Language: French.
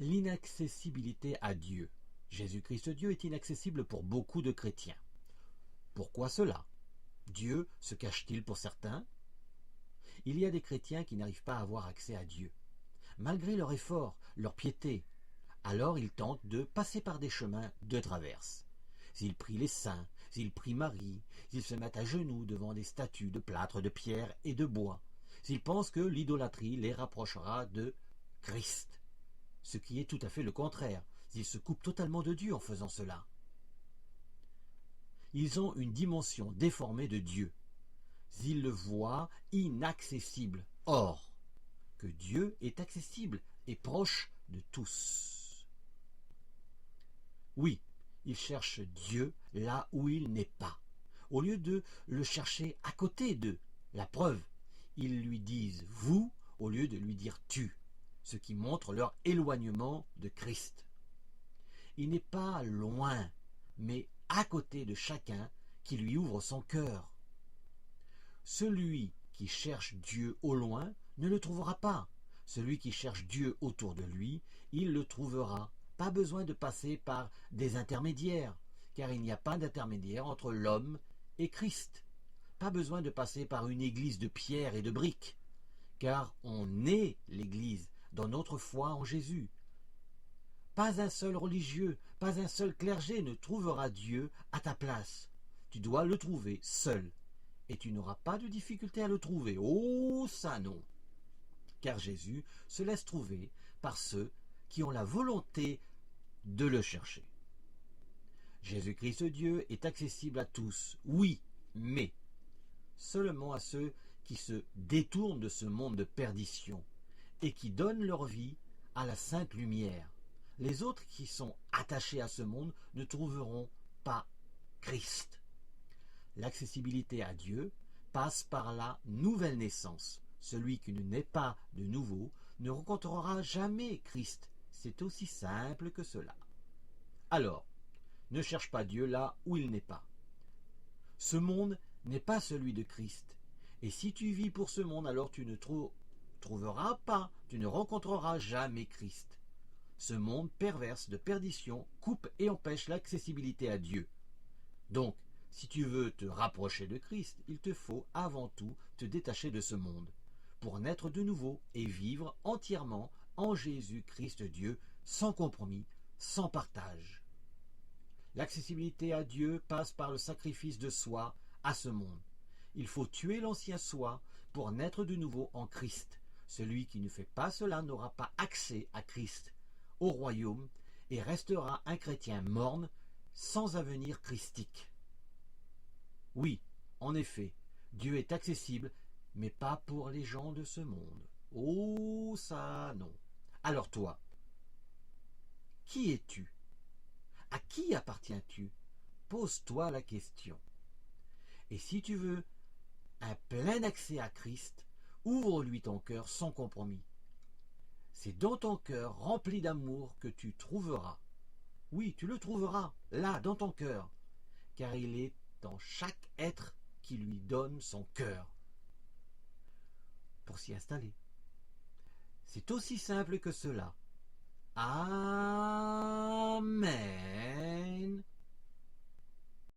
L'inaccessibilité à Dieu. Jésus-Christ Dieu est inaccessible pour beaucoup de chrétiens. Pourquoi cela? Dieu se cache-t-il pour certains? Il y a des chrétiens qui n'arrivent pas à avoir accès à Dieu. Malgré leur effort, leur piété, alors ils tentent de passer par des chemins de traverse. S'ils prient les saints, s'ils prient Marie, s'ils se mettent à genoux devant des statues de plâtre, de pierre et de bois, s'ils pensent que l'idolâtrie les rapprochera de Christ, ce qui est tout à fait le contraire, s'ils se coupent totalement de Dieu en faisant cela. Ils ont une dimension déformée de Dieu. Ils le voient inaccessible. Or, que Dieu est accessible et proche de tous. Oui, ils cherchent Dieu là où il n'est pas. Au lieu de le chercher à côté d'eux, la preuve, ils lui disent « vous » au lieu de lui dire « tu », ce qui montre leur éloignement de Christ. Il n'est pas loin, mais à côté de chacun qui lui ouvre son cœur. Celui qui cherche Dieu au loin ne le trouvera pas. Celui qui cherche Dieu autour de lui, il le trouvera. Pas besoin de passer par des intermédiaires, car il n'y a pas d'intermédiaire entre l'homme et Christ. Pas besoin de passer par une église de pierre et de briques, car on est l'église dans notre foi en Jésus. Pas un seul religieux, pas un seul clergé ne trouvera Dieu à ta place. Tu dois le trouver seul. Et tu n'auras pas de difficulté à le trouver. Oh, ça non! Car Jésus se laisse trouver par ceux qui ont la volonté de le chercher. Jésus-Christ Dieu est accessible à tous, oui, mais seulement à ceux qui se détournent de ce monde de perdition et qui donnent leur vie à la sainte lumière. Les autres qui sont attachés à ce monde ne trouveront pas Christ. L'accessibilité à Dieu passe par la nouvelle naissance. Celui qui ne naît pas de nouveau ne rencontrera jamais Christ. C'est aussi simple que cela. Alors, ne cherche pas Dieu là où il n'est pas. Ce monde n'est pas celui de Christ. Et si tu vis pour ce monde, alors tu ne trouveras pas, tu ne rencontreras jamais Christ. Ce monde perverse de perdition coupe et empêche l'accessibilité à Dieu. Donc, si tu veux te rapprocher de Christ, il te faut avant tout te détacher de ce monde, pour naître de nouveau et vivre entièrement en Jésus-Christ Dieu, sans compromis, sans partage. L'accessibilité à Dieu passe par le sacrifice de soi à ce monde. Il faut tuer l'ancien soi pour naître de nouveau en Christ. Celui qui ne fait pas cela n'aura pas accès à Christ, au royaume, et restera un chrétien morne, sans avenir christique. Oui, en effet, Dieu est accessible, mais pas pour les gens de ce monde. Oh, ça non. Alors toi, qui es-tu? À qui appartiens-tu? Pose-toi la question. Et si tu veux un plein accès à Christ, ouvre-lui ton cœur sans compromis. C'est dans ton cœur rempli d'amour que tu trouveras. Oui, tu le trouveras, là, dans ton cœur, car il est dans chaque être qui lui donne son cœur pour s'y installer. C'est aussi simple que cela. Amen.